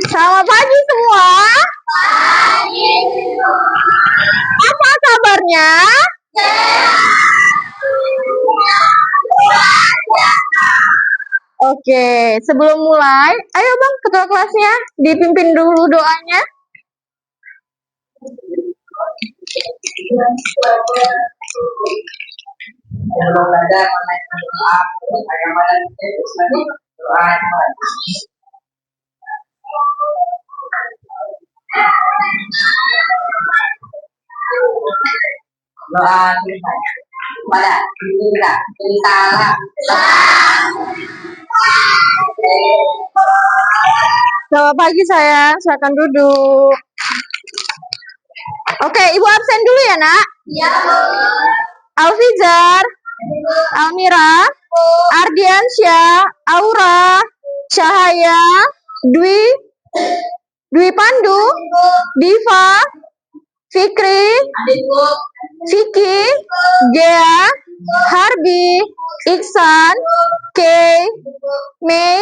Selamat pagi semua. Apa kabarnya? Oke, sebelum mulai, ayo Bang, ketua kelasnya, dipimpin dulu doanya. Doa pada kita salam. Selamat pagi sayang, silakan duduk. Oke, Ibu absen dulu ya nak. Ya, Bu. Alfijar, Almira, Ardiansyah, Aura, Cahaya, Dwi Pandu, Diva, Fikri, Vicky, Gea, Harbi, Iksan, Kay, Mei,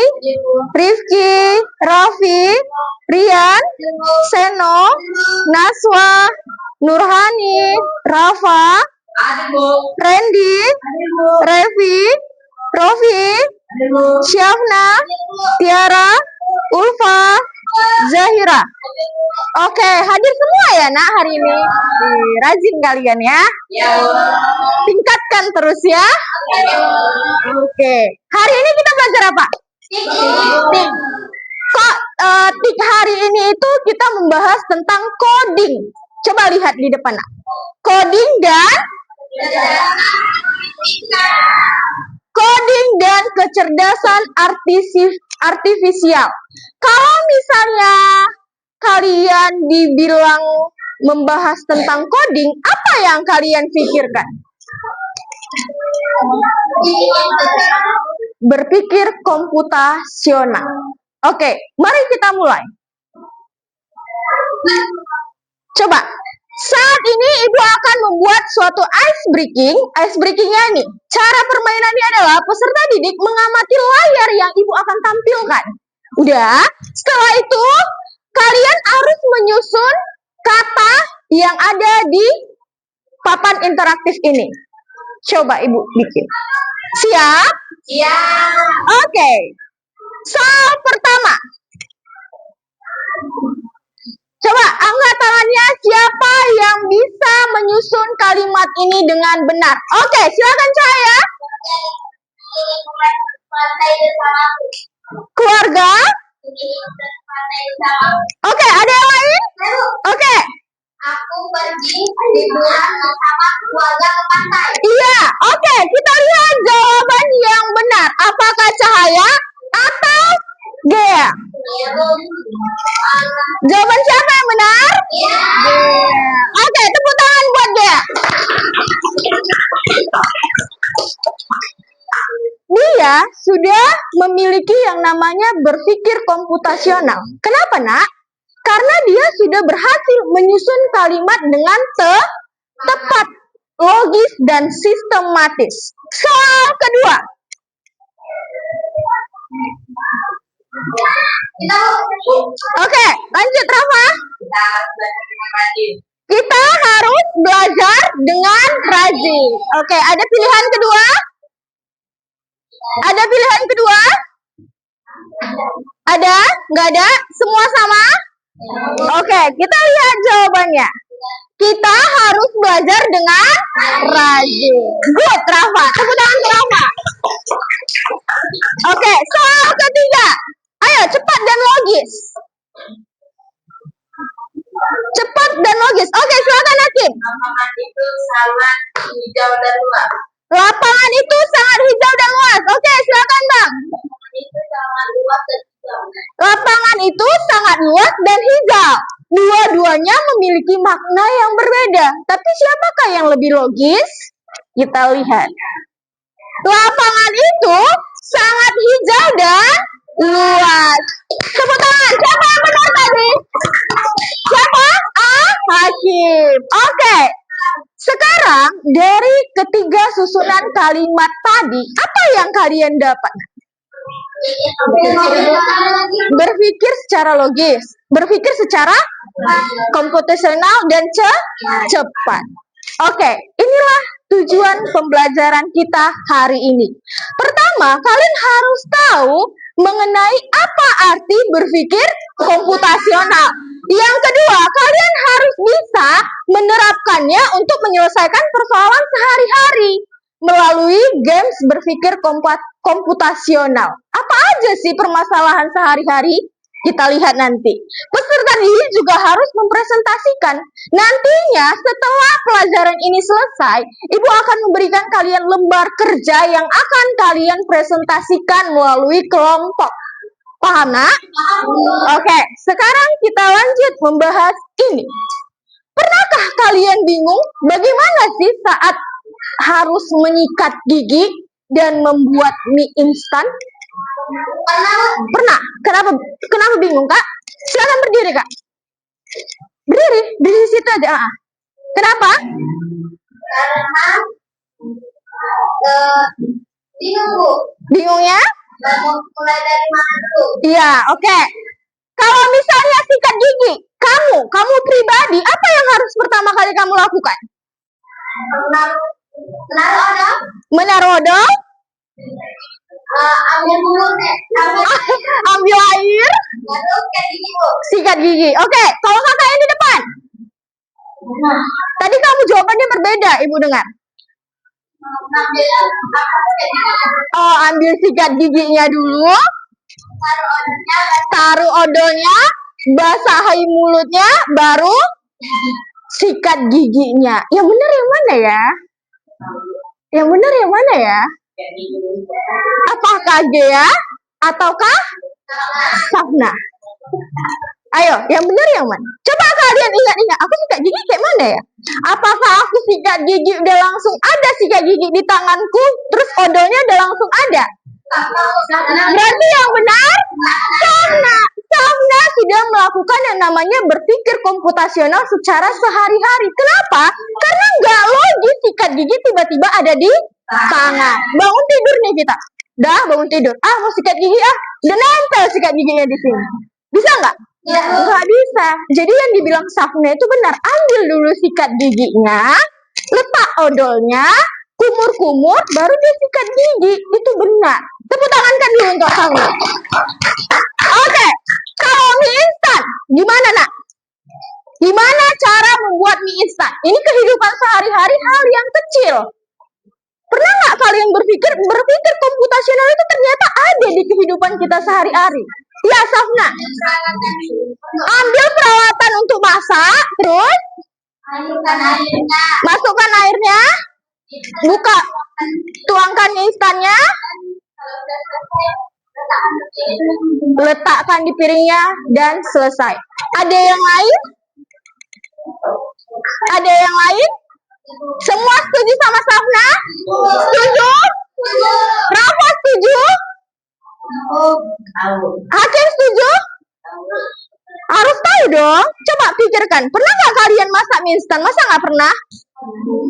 Rifki, Raffi, Rian, Seno, Naswa, Nurhani, Rafa, Randy, Revi, Rofi, Syafna, Tiara, Ulfa, Zahira. Oke, hadir semua ya nak hari ini. Rajin kalian ya. Tingkatkan terus ya. Oke, hari ini kita belajar apa? Tik. Tik hari ini itu kita membahas tentang coding. Coba lihat di depan nak. Coding dan kecerdasan artifisial. Kalau misalnya kalian dibilang membahas tentang coding, apa yang kalian pikirkan? Berpikir komputasional. Oke, mari kita mulai. Coba, saat ini Ibu akan membuat suatu ice breaking. Ice breakingnya nih, cara permainannya adalah peserta didik mengamati layar yang Ibu akan tampilkan. Udah, setelah itu kalian harus menyusun kata yang ada di papan interaktif ini. Coba Ibu bikin. Siap? Siap. Oke. Soal pertama. Coba angkat tangannya siapa yang bisa menyusun kalimat ini dengan benar. Oke, silakan Cahaya. Keluarga. Oke, ada yang lain? Oke. Aku pergi liburan bersama keluarga ke pantai. Iya, oke. Kita lihat jawaban yang benar. Apakah Cahaya atau Gea? Jawaban siapa yang benar? Iya. Oke, tepuk tangan buat Gea. Dia sudah memiliki yang namanya berpikir komputasional. Kenapa nak? Karena dia sudah berhasil menyusun kalimat dengan tepat, logis, dan sistematis. Soal kedua. Oke, lanjut Rafa. Kita harus belajar dengan rajin. Oke, ada pilihan kedua? Ada pilihan kedua? Ada? Nggak ada? Semua sama? Oke, kita lihat jawabannya. Kita harus belajar dengan rajin. Good, Rafa. Tepuk tangan untuk Rafa. Oke, soal ketiga. Ayo, cepat dan logis. Cepat dan logis. Oke, silakan Hakim. Lapangan itu sangat hijau dan luas. Lapangan itu sangat hijau dan luas. Oke, silakan Bang. Lapangan itu sangat luas Lapangan itu sangat luas dan dan hijau. hijau. Dua-duanya memiliki makna yang berbeda. Tapi siapakah yang lebih logis? Kita lihat. Lapangan itu sangat hijau dan luas. Tepuk tangan. Siapa yang benar tadi? Siapa? Hakim. Oke. Sekarang dari ketiga susunan kalimat tadi, apa yang kalian dapat? Berpikir secara logis, berpikir secara komputasional dan cepat. Oke, inilah tujuan pembelajaran kita hari ini. Pertama, kalian harus tahu mengenai apa arti berpikir komputasional. Yang kedua, kalian harus bisa menerapkannya untuk menyelesaikan persoalan sehari-hari melalui games berpikir komputasional. Apa aja sih permasalahan sehari-hari? Kita lihat nanti. Peserta didik juga harus mempresentasikan. Nantinya setelah pelajaran ini selesai, Ibu akan memberikan kalian lembar kerja yang akan kalian presentasikan melalui kelompok. Paham, Nak? Oke, sekarang kita lanjut membahas ini. Pernahkah kalian bingung bagaimana sih saat harus menyikat gigi dan membuat mie instan? Pernah? Kenapa bingung, Kak? Silakan berdiri, Kak. Berdiri di situ aja. Kenapa? Karena bingung, Bu. Bingungnya? Mulai dari mana dulu? Iya, oke. Kalau misalnya sikat gigi, kamu pribadi, apa yang harus pertama kali kamu lakukan? Menaruh odol. Menaruh odol? Ambil mulut, Ambil air? lalu sikat gigi, Bu. Sikat gigi. Oke, kalau kakak yang di depan? Tadi kamu jawabannya berbeda, Ibu dengar. Ambil Oh, ambil sikat giginya dulu, taruh odolnya, taruh odolnya, basahi mulutnya, baru sikat giginya. Yang benar yang mana ya? Yang benar yang mana ya? Apakah Gea ataukah Safna? Ayo, yang benar yang mana? Coba kalian ingat-ingat, aku sikat gigi kayak mana ya? Apakah aku sikat gigi udah langsung ada sikat gigi di tanganku, terus odolnya udah langsung ada? Berarti yang benar, Safna sudah melakukan yang namanya berpikir komputasional secara sehari-hari. Kenapa? Karena nggak logis sikat gigi tiba-tiba ada di tangan. Bangun tidur nih kita. Dah bangun tidur. Mau sikat gigi udah nempel sikat giginya di sini. Bisa nggak? Nggak bisa. Jadi yang dibilang Safna itu benar. Ambil dulu sikat giginya, letak odolnya, kumur-kumur, baru dia sikat gigi. Itu benar. Tepuk tangankan dulu untuk Safna. Oke, kalau mie instan, gimana, Nak? Gimana cara membuat mie instan? Ini kehidupan sehari-hari, hal yang kecil. Pernah nggak kalian berpikir komputasional itu ternyata ada di kehidupan kita sehari-hari? Ya, Safna. Ambil peralatan untuk masak, terus masukkan airnya, buka, tuangkan mie instannya, letakkan di piringnya, dan selesai. Ada yang lain? Ada yang lain? Semua setuju sama Safna? Setuju? Rafa setuju? Hakim setuju? Harus tahu dong. Coba pikirkan. Pernah nggak kalian masak mie instan? Masa nggak pernah?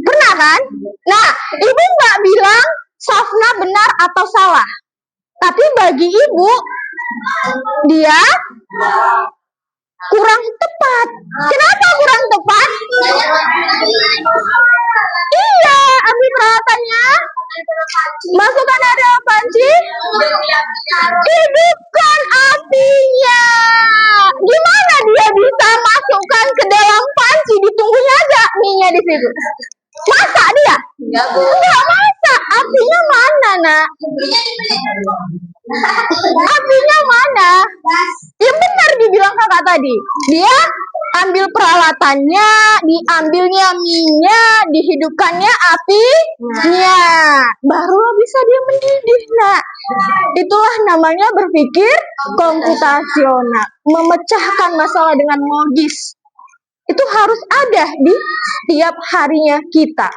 Pernah kan? Nah, Ibu nggak bilang Safna benar atau salah. Tapi bagi Ibu, dia kurang tepat. Kenapa kurang tepat? Iya, ambil peralatannya. Masukkan ada panci. Hidupkan apinya. Gimana dia bisa masukkan ke dalam panci? Ditunggunya aja mie-nya di situ. Masak dia? Enggak masak. Apinya mana, Nak? Apinya mana? Yang benar dibilang kakak tadi. Dia ambil peralatannya, diambilnya mie-nya, dihidupkannya apinya. Baru bisa dia mendidih, Nak. Itulah namanya berpikir komputasional. Memecahkan masalah dengan logis. Itu harus ada di setiap harinya kita.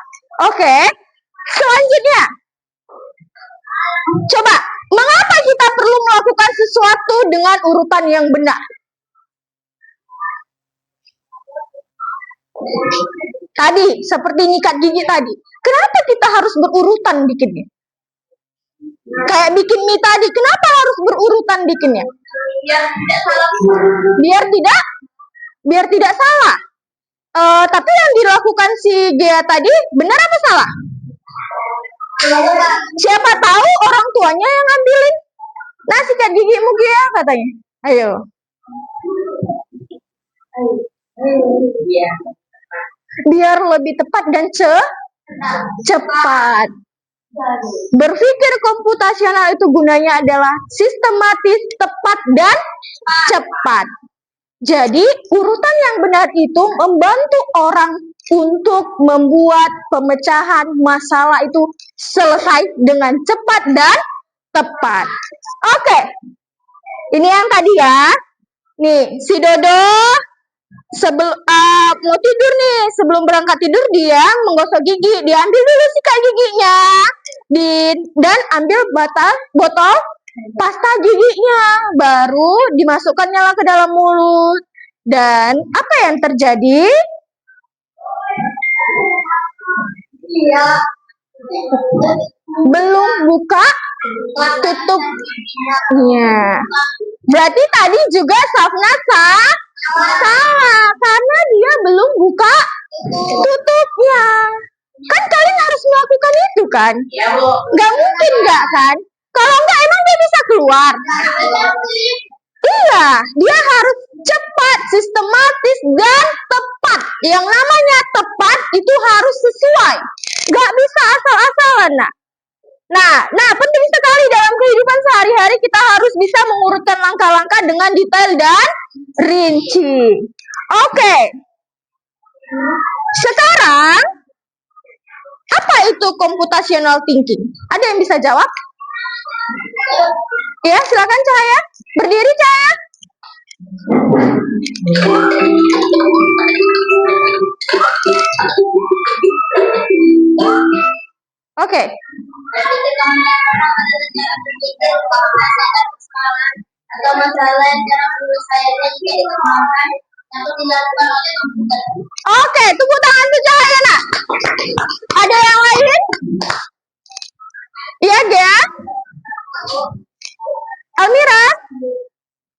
Oke, selanjutnya. Coba, mengapa kita perlu melakukan sesuatu dengan urutan yang benar? Tadi, seperti nyikat gigi tadi. Kenapa kita harus berurutan bikinnya? Kayak bikin mie tadi, kenapa harus berurutan bikinnya? Biar tidak salah. Biar tidak salah. Tapi yang dilakukan si Gea tadi benar apa salah? Siapa tahu orang tuanya yang ngambilin. Nah, sikat gigimu Gea katanya. Ayo. Biar lebih tepat dan cepat. Berpikir komputasional itu gunanya adalah sistematis, tepat, dan cepat. Jadi, urutan yang benar itu membantu orang untuk membuat pemecahan masalah itu selesai dengan cepat dan tepat. Oke. Ini yang tadi ya. Nih, si Dodo mau tidur nih, sebelum berangkat tidur dia menggosok gigi, dia ambil dulu sikat giginya, dan ambil botol pasta giginya, baru dimasukkannya ke dalam mulut. Dan apa yang terjadi? Iya. Belum buka tutupnya. Berarti tadi juga Safna salah karena dia belum buka tutupnya. Kan kalian harus melakukan itu kan? Iya, Bu. Gak mungkin gak kan? Kalau enggak emang dia bisa keluar? Iya, dia harus cepat, sistematis, dan tepat. Yang namanya tepat itu harus sesuai. Gak bisa asal-asalan, nak. Nah, penting sekali dalam kehidupan sehari-hari kita harus bisa mengurutkan langkah-langkah dengan detail dan rinci. Oke. Sekarang, apa itu computational thinking? Ada yang bisa jawab? Ya, silakan Cahaya. Berdiri, Cahaya. Oke. Atau masalah yang jarang menyelesaikan yang dikembangkan atau dilakukan oleh komputer. Oke, tepuk tangan tuh Cahaya, nak. Ada yang lain? Iya, Gea? Almira?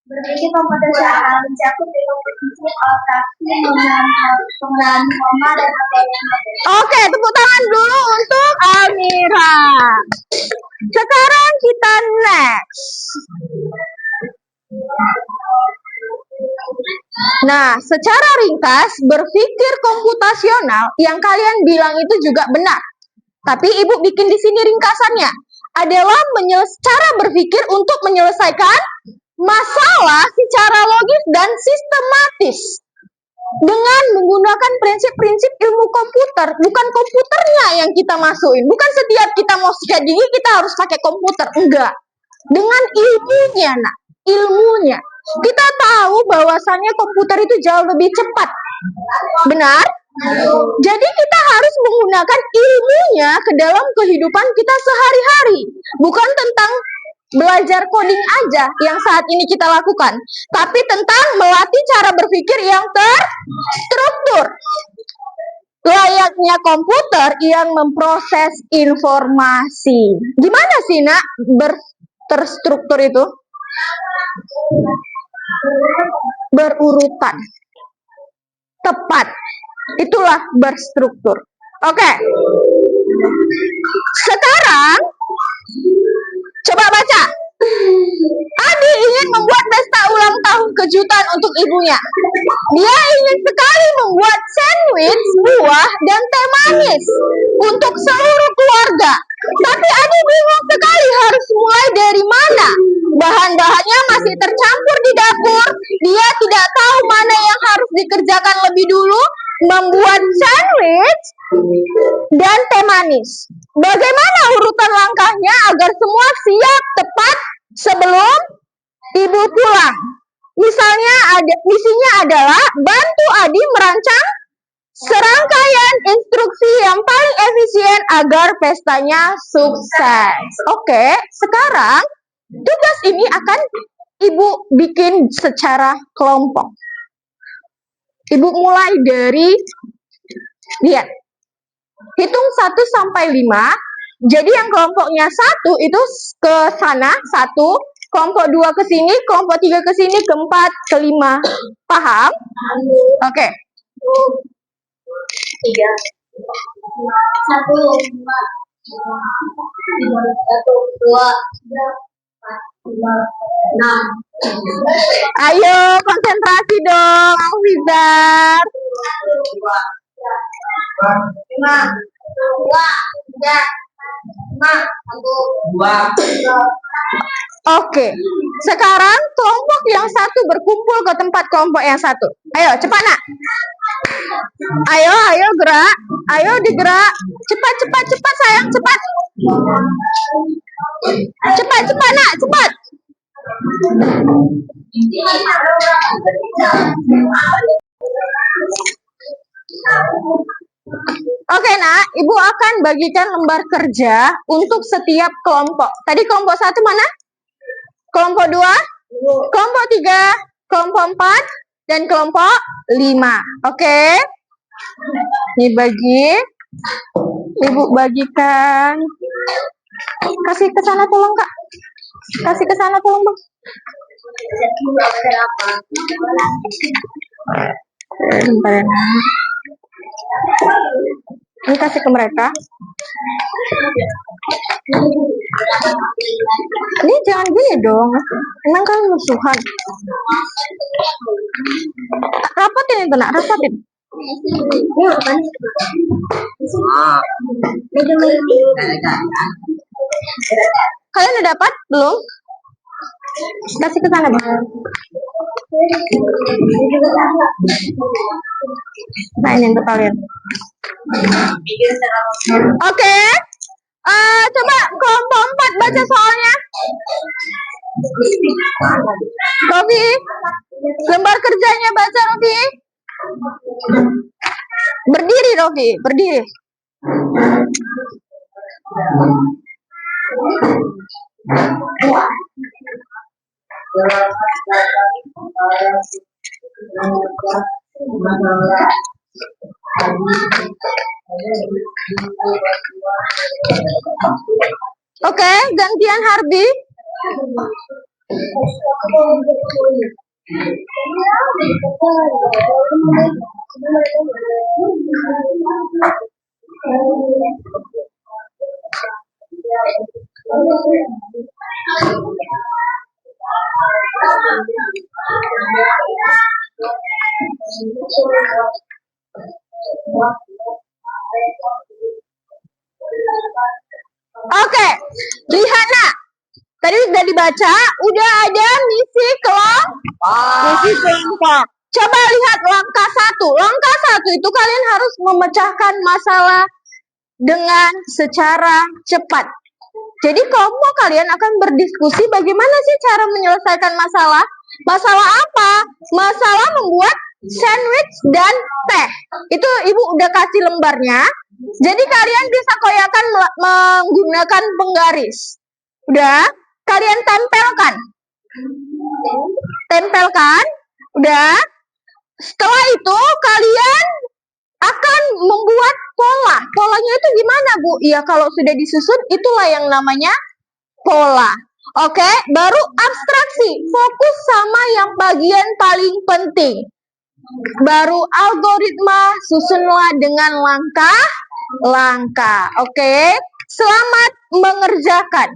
Berpikir komputasional mencakup kompetensi operasi, penggunaan koma dan aplikasi. Oke, tepuk tangan dulu untuk Almira. Sekarang kita next. Nah, secara ringkas, berpikir komputasional yang kalian bilang itu juga benar. Tapi Ibu bikin di sini ringkasannya adalah cara berpikir untuk menyelesaikan masalah secara logis dan sistematis dengan menggunakan prinsip-prinsip ilmu komputer. Bukan komputernya yang kita masukin, bukan setiap kita mau sikat gigi kita harus pakai komputer, enggak. Dengan ilmunya, nak, ilmunya. Kita tahu bahwasannya komputer itu jauh lebih cepat, benar? Jadi kita harus menggunakan ilmunya ke dalam kehidupan kita sehari-hari, bukan tentang belajar coding aja yang saat ini kita lakukan, tapi tentang melatih cara berpikir yang terstruktur. Layaknya komputer yang memproses informasi. Gimana sih, nak, terstruktur itu? Berurutan. Tepat. Itulah berstruktur. Oke. Sekarang coba baca. Adi ingin membuat pesta ulang tahun kejutan untuk ibunya. Dia ingin sekali membuat sandwich, buah, dan teh manis untuk seluruh keluarga. Tapi Adi bingung sekali harus mulai dari mana. Bahan-bahannya masih tercampur di dapur. Dia tidak tahu mana yang harus dikerjakan lebih dulu, membuat sandwich dan teh manis. Bagaimana urutan langkahnya agar semua siap tepat sebelum ibu pulang? Misinya adalah bantu Adi merancang serangkaian instruksi yang paling efisien agar pestanya sukses. Oke, sekarang tugas ini akan Ibu bikin secara kelompok. Ibu mulai dari, lihat, hitung 1 sampai 5, Jadi yang kelompoknya 1 itu ke sana 1, kelompok 2 ke sini, kelompok 3 ke sini, keempat, kelima. Paham? Oke. 3, 1, 4, 2, 6. Ayo konsentrasi dong, Wizar. 2. Oke, sekarang kelompok yang 1 berkumpul ke tempat kelompok yang 1. Ayo, cepat nak. Ayo gerak. Ayo digerak. Cepat sayang, cepat. Cepat nak, cepat. Oke nak, ibu akan bagikan lembar kerja untuk setiap kelompok. Tadi kelompok 1 mana? Kelompok 2, kelompok 3, kelompok 4, dan kelompok 5. Oke. Ini bagi. Ibu bagikan. Kasih ke sana tolong, Kak. Kasih ke sana tolong, Bang. Bentar ya, Nak. Ini kasih ke mereka. Ini jangan gini dong. Emang kan musuhan. Rapatin itu nak, rapatin. Kalian udah dapat belum? Kasih ke sana, Bang. Nah, ini untuk kalian. Oke. Coba kelompok 4 baca soalnya. Rofi, lembar kerjanya baca, Rofi. Berdiri, Rofi, berdiri. Oke, gantian Harbi. Oke, lihat nak. Tadi udah dibaca, udah ada misi kelompok. Coba lihat langkah 1. Langkah 1 itu kalian harus memecahkan masalah dengan secara cepat. Jadi kelompok kalian akan berdiskusi bagaimana sih cara menyelesaikan masalah. Masalah apa? Masalah membuat sandwich dan teh. Itu ibu udah kasih lembarnya. Jadi kalian bisa koyakan menggunakan penggaris. Udah? Kalian tempelkan. Tempelkan. Udah? Setelah itu kalian akan membuat pola. Polanya itu gimana, Bu? Ya kalau sudah disusun itulah yang namanya pola. Oke, baru abstraksi. Fokus sama yang bagian paling penting. Baru algoritma, susunlah dengan langkah-langkah. Oke, selamat mengerjakan.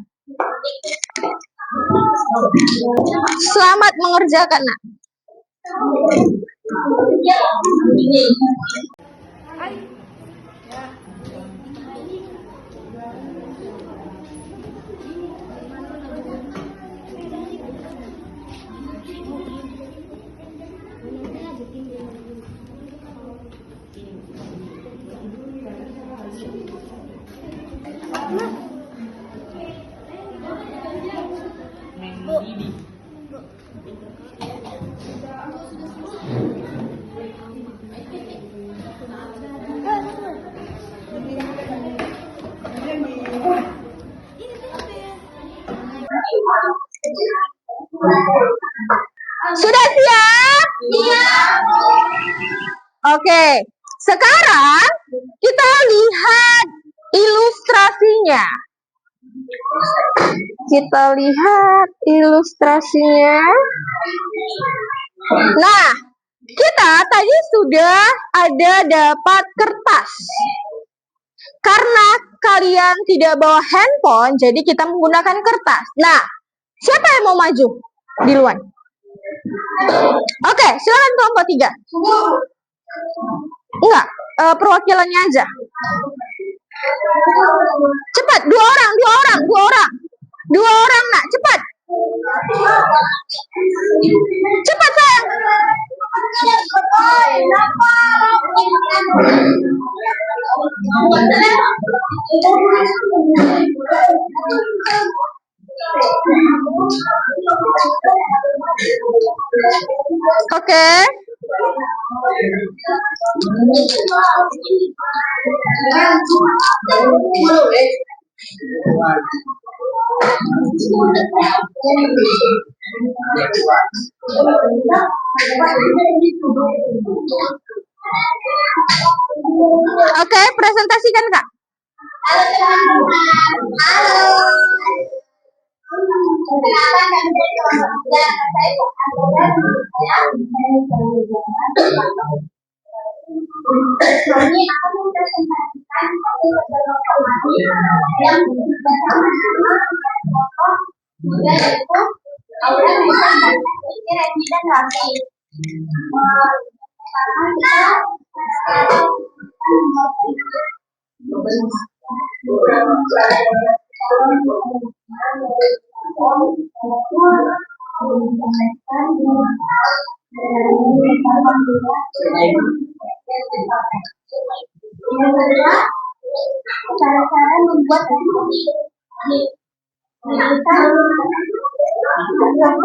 Selamat mengerjakan, nak. Sudah siap? Siap. Oke, sekarang kita lihat ilustrasinya. Kita lihat ilustrasinya. Nah, kita tadi sudah ada dapat kertas. Karena kalian tidak bawa handphone, jadi kita menggunakan kertas. Nah, siapa yang mau maju duluan? Oke, silakan kelompok 3. Enggak, perwakilannya aja. Cepat, dua orang nak, cepat. Cepat sayang. Oke. Oke, presentasikan Kak. Halo teman-teman. Halo. Perkenalkan kami dari kelompok 3. Kami akan mempresentasikan satu informasi yang bersama-sama kelompok 3, yaitu Aura bisa memiliki Reni dan Raffi. Pertama cara-cara membuat rebus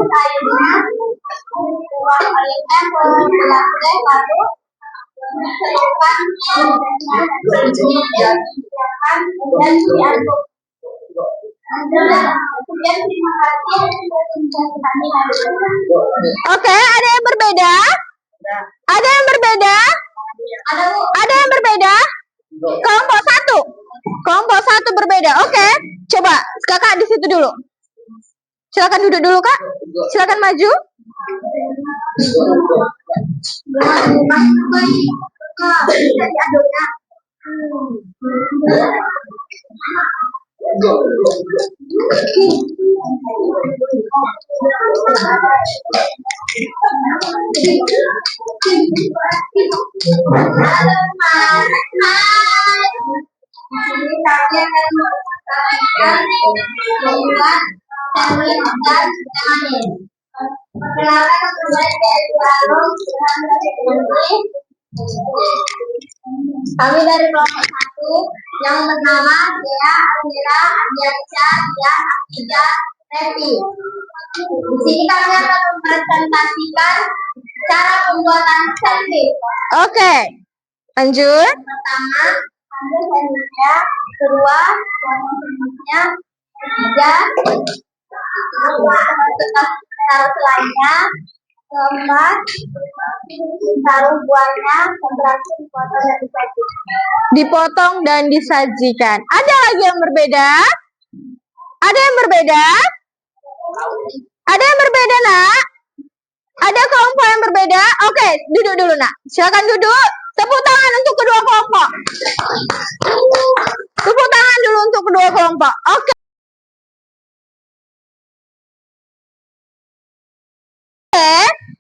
airnya, tuang airnya ke gelas lalu celupkan kemudian diaduk. Kemudian terima kasih. Oke, ada yang berbeda? Ada yang berbeda? Ada yang berbeda? Kelompok 1. Kelompok 1 berbeda. Oke, coba Kakak di situ dulu. Silakan duduk dulu Kak. Silakan maju. Kami dari kelompok 1 yang bernama Dea, Amira, Adiansyah, Dian, Akija, Revi. Di sini kami akan mempresentasikan cara pembuatan sandwich. Oke, lanjut. Pertama, ambil sandwichnya. Kedua, potong sandwichnya. Ketiga, taruh selainya. Keempat, taruh buahnya. Terakhir, Dipotong dan disajikan. Ada lagi yang berbeda? Ada yang berbeda? Ada yang berbeda, Nak? Ada kelompok yang berbeda? Oke, duduk dulu, Nak. Silakan duduk. Tepuk tangan untuk kedua kelompok. Tepuk tangan dulu untuk kedua kelompok. Oke.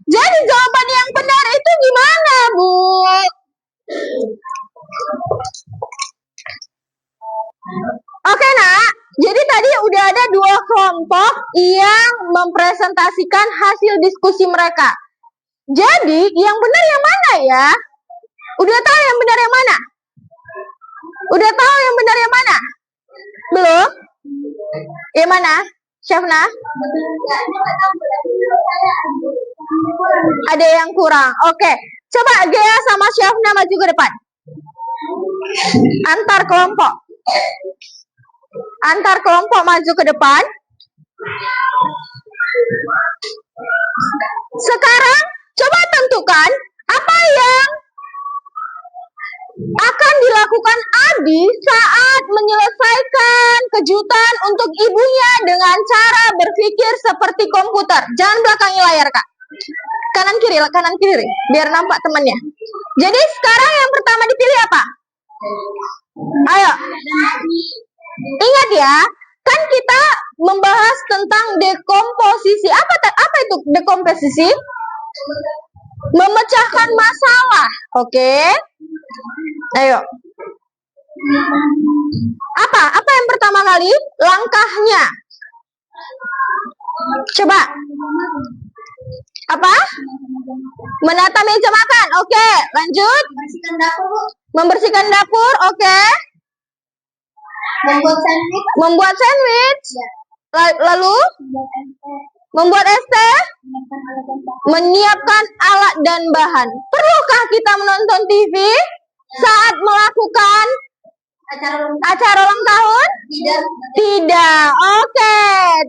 Jadi jawaban yang benar itu gimana, Bu? Oke, Nak. Jadi tadi udah ada 2 kelompok yang mempresentasikan hasil diskusi mereka. Jadi yang benar yang mana ya? Udah tahu yang benar yang mana? Udah tahu yang benar yang mana? Belum? Yang mana? Syafna? Ada yang kurang. Oke. Coba Gea sama Syafna maju ke depan. Antar kelompok. Antar kelompok maju ke depan. Sekarang coba tentukan apa yang akan dilakukan Adi saat menyelesaikan kejutan untuk ibunya dengan cara berpikir seperti komputer. Jangan belakangi layar, Kak. Kanan kiri, biar nampak temannya. Jadi sekarang yang pertama dipilih apa? Ayo. Ingat ya, kan kita membahas tentang dekomposisi. Apa itu dekomposisi? Memecahkan masalah. Oke. Ayo. Apa yang pertama kali? Langkahnya. Coba. Apa? Menata meja makan. Oke, lanjut. Membersihkan dapur. Oke. Membuat sandwich. Lalu membuat es teh. Menyiapkan alat dan bahan. Perlukah kita menonton TV saat melakukan acara ulang tahun? Tidak. Oke,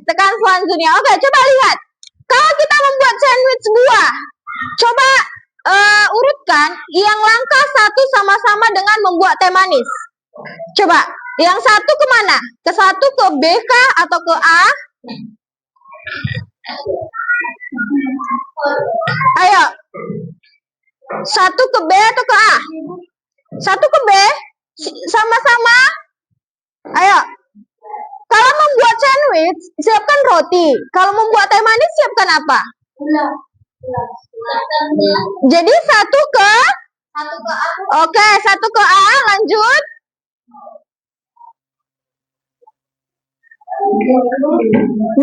tekan selanjutnya. Oke, coba lihat. Kalau kita membuat sandwich buah, coba urutkan yang langkah satu sama-sama dengan membuat teh manis. Coba, yang satu kemana? Ke satu ke B kah atau ke A? Ayo. Satu ke B atau ke A? Satu ke B? Sama-sama? Ayo. Kalau membuat sandwich, siapkan roti. Kalau membuat teh manis, siapkan apa? Jadi satu ke A. Oke, satu ke A, lanjut.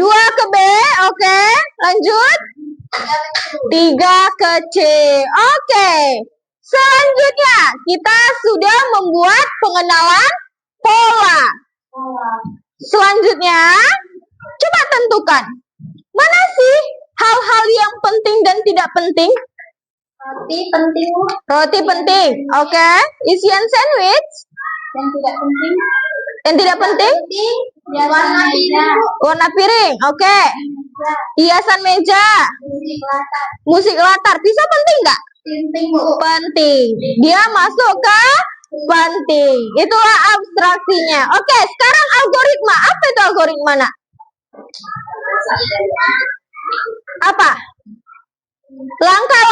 Dua ke B, oke, lanjut. Tiga ke C, oke. Selanjutnya, kita sudah membuat pengenalan pola. Selanjutnya, coba tentukan. Mana sih hal-hal yang penting dan tidak penting? Roti penting. Roti penting, oke. Isian sandwich? Yang tidak penting. Yang tidak penting? Warna piring. Warna piring, oke. Hiasan meja. Musik latar. Bisa penting nggak? Penting, Bu. Penting. Dia masuk ke penting. Itulah abstraksinya. Oke, sekarang algoritma. Apa itu algoritma, Nak? Apa? Langkah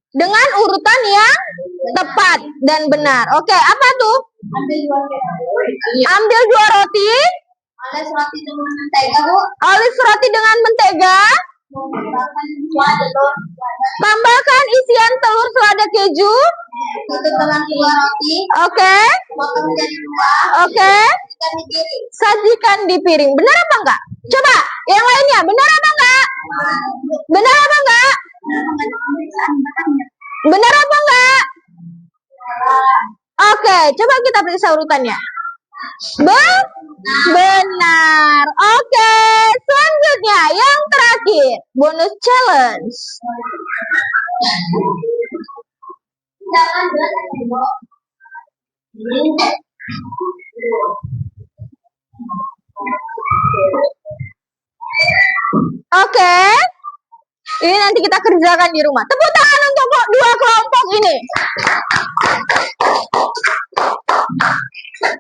dengan urutan yang tepat dan benar. Oke, apa tuh? Ambil dua roti. Oles roti dengan mentega, Bu. Oles roti dengan mentega. Tambahkan isian telur selada keju. Tutup dengan dua roti. Oke. Potong menjadi dua. Oke. Sajikan di piring. Sajikan di piring. Benar apa enggak? Coba yang lainnya. Benar apa enggak? Benar apa enggak? Benar apa enggak? Oke, coba kita periksa urutannya. Benar. Oke, selanjutnya yang terakhir, bonus challenge. Jangan berat, Bu. Oke. Ini nanti kita kerjakan di rumah. Tepuk tangan untuk dua kelompok ini.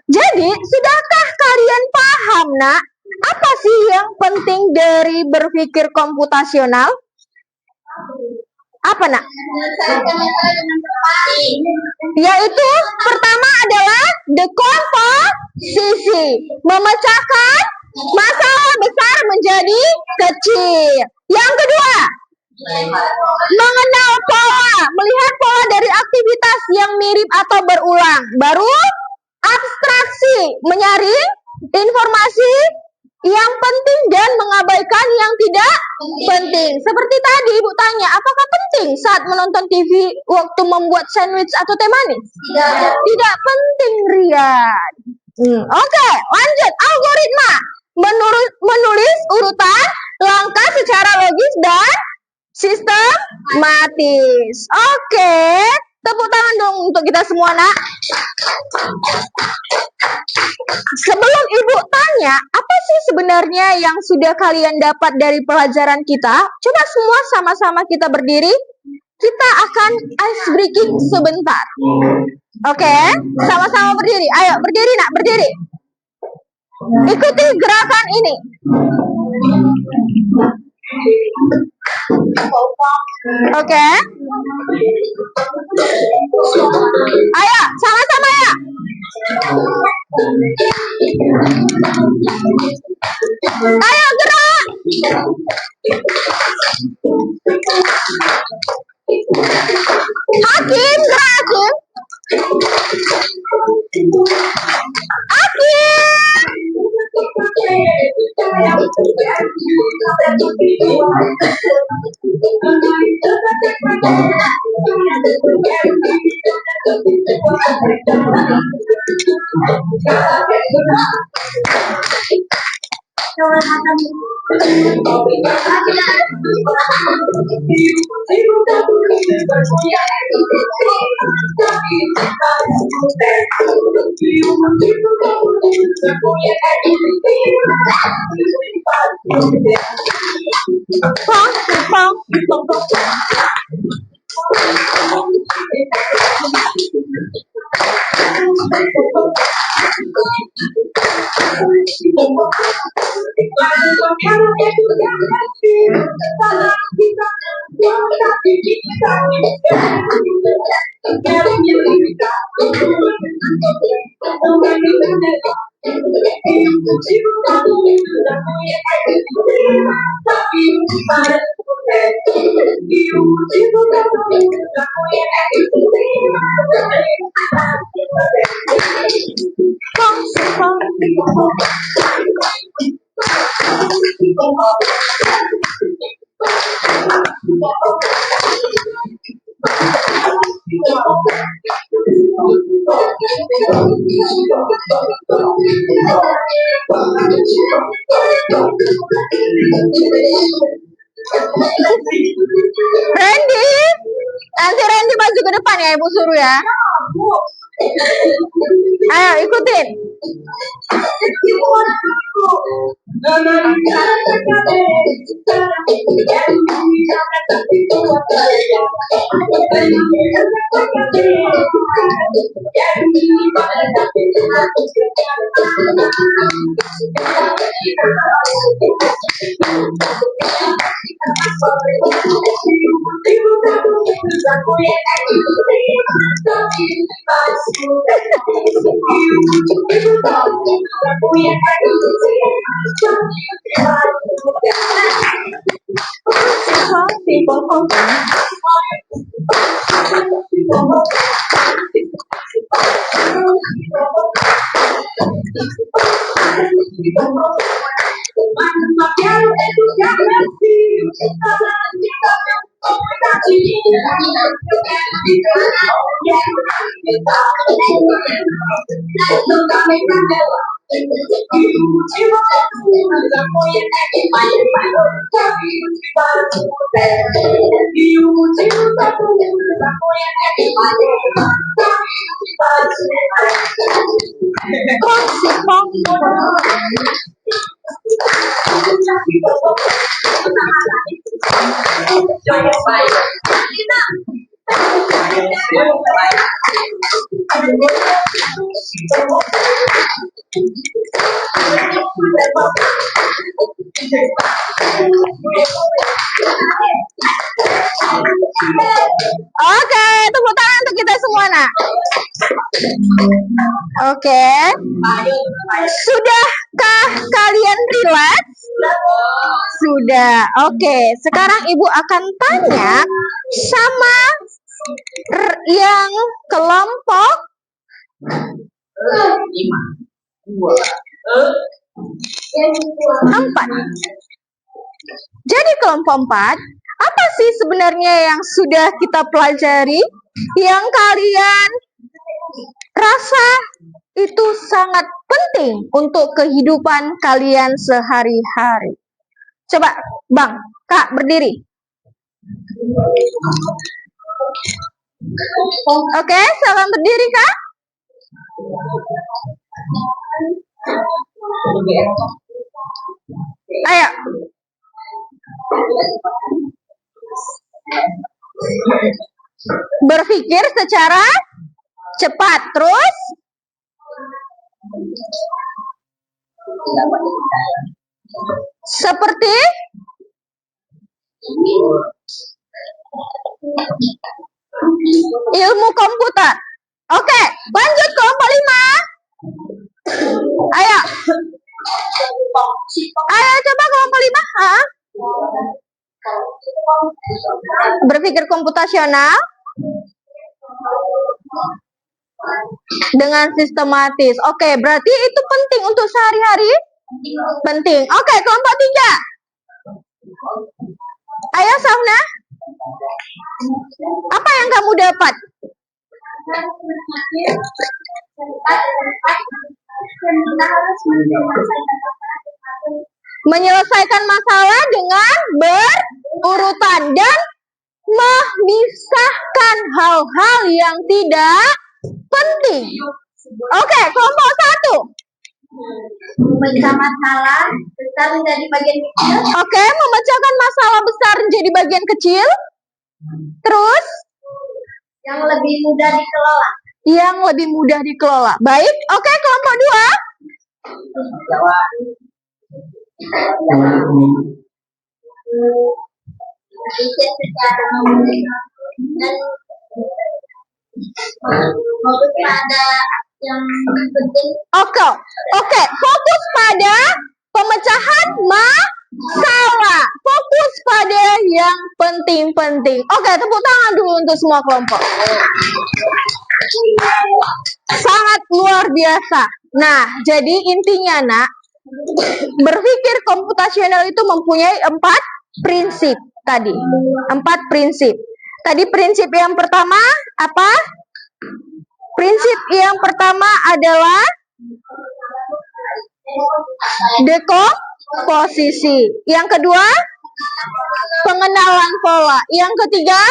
Jadi, sudahkah kalian paham, Nak? Apa sih yang penting dari berpikir komputasional? Apa, Nak? Yaitu, pertama adalah dekomposisi. Memecahkan masalah besar menjadi kecil. Yang kedua, mengenal pola. Melihat pola dari aktivitas yang mirip atau berulang. Baru abstraksi, menyaring informasi yang penting dan mengabaikan yang tidak penting. Seperti tadi Ibu tanya, apakah penting saat menonton TV waktu membuat sandwich atau teh manis? Tidak penting, Rian. Oke, lanjut. Algoritma. Menulis urutan langkah secara logis dan sistematis. Oke. Tepuk tangan dong untuk kita semua, Nak. Sebelum Ibu tanya, apa sih sebenarnya yang sudah kalian dapat dari pelajaran kita? Coba semua sama-sama kita berdiri. kita akan ice breaking sebentar. Oke, sama-sama berdiri. Ayo, berdiri nak, berdiri. Ikuti gerakan ini. Oke. Ayo, sama-sama ya. Ayo gerak. Hakim, gerak Hakim. Randy, nanti Randy maju ke depan ya Ibu suruh ya. Ayo ikutin. Oke, tepuk tangan untuk kita semua nak. Oke, sudahkah kalian relax? Sudah. Oke, sekarang Ibu akan tanya sama yang kelompok 4. Jadi kelompok 4, apa sih sebenarnya yang sudah kita pelajari, yang kalian rasa itu sangat penting untuk kehidupan kalian sehari-hari? Coba Bang, Kak berdiri. Oke, salam berdiri Kak. Ayo. Berpikir secara cepat. Terus seperti ilmu komputer. Oke, lanjut kelompok 5. Ayo. Ayo coba kelompok 5. Berpikir komputasional dengan sistematis. Oke, berarti itu penting untuk sehari-hari? Penting. Oke, kelompok 3. Ayo Sauna. Apa yang kamu dapat? Menyelesaikan masalah dengan berurutan dan memisahkan hal-hal yang tidak penting. Oke, kelompok 1. Memecah masalah besar menjadi bagian kecil. Oke, memecahkan masalah besar menjadi bagian kecil. Terus? Yang lebih mudah dikelola. Yang lebih mudah dikelola. Baik, oke, kelompok 2. Riset secara dan fokus pada yang penting. Oke, fokus pada pemecahan masalah. Fokus pada yang penting-penting. Oke, tepuk tangan dulu untuk semua kelompok. Sangat luar biasa. Nah, jadi intinya nak, berpikir komputasional itu mempunyai 4 prinsip tadi. 4 prinsip. Tadi prinsip yang pertama apa? Prinsip yang pertama adalah dekomposisi. Yang kedua, pengenalan pola. Yang ketiga,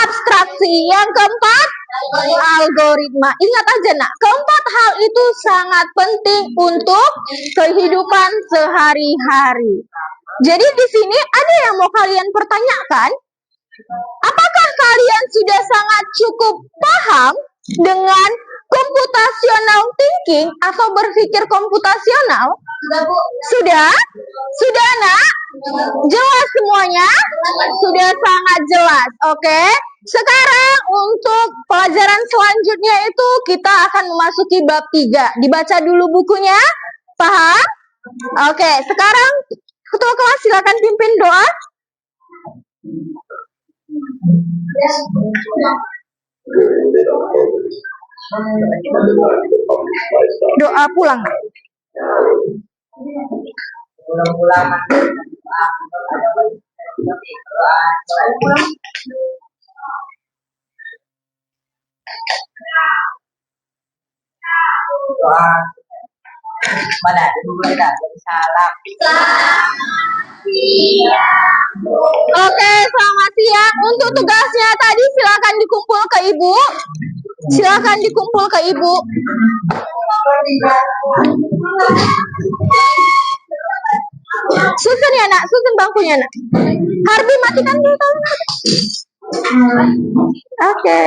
abstraksi. Yang keempat, algoritma. Ingat aja nak, keempat hal itu sangat penting untuk kehidupan sehari-hari. Jadi di sini ada yang mau kalian pertanyakan? Apakah kalian sudah sangat cukup paham dengan computational thinking atau berpikir komputasional? Sudah, Bu. Sudah? Sudah, nak? Jelas semuanya? Sudah sangat jelas, oke? Sekarang untuk pelajaran selanjutnya itu kita akan memasuki bab 3. Dibaca dulu bukunya, paham? Oke, sekarang ketua kelas silakan pimpin doa. Doa pulang. Mana dulu kita salam. Oke, selamat siang. Untuk tugasnya tadi silakan dikumpul ke Ibu. Silakan dikumpul ke Ibu. Susun ya nak, susun bangkunya nak. Harbi matikan dulu. Oke.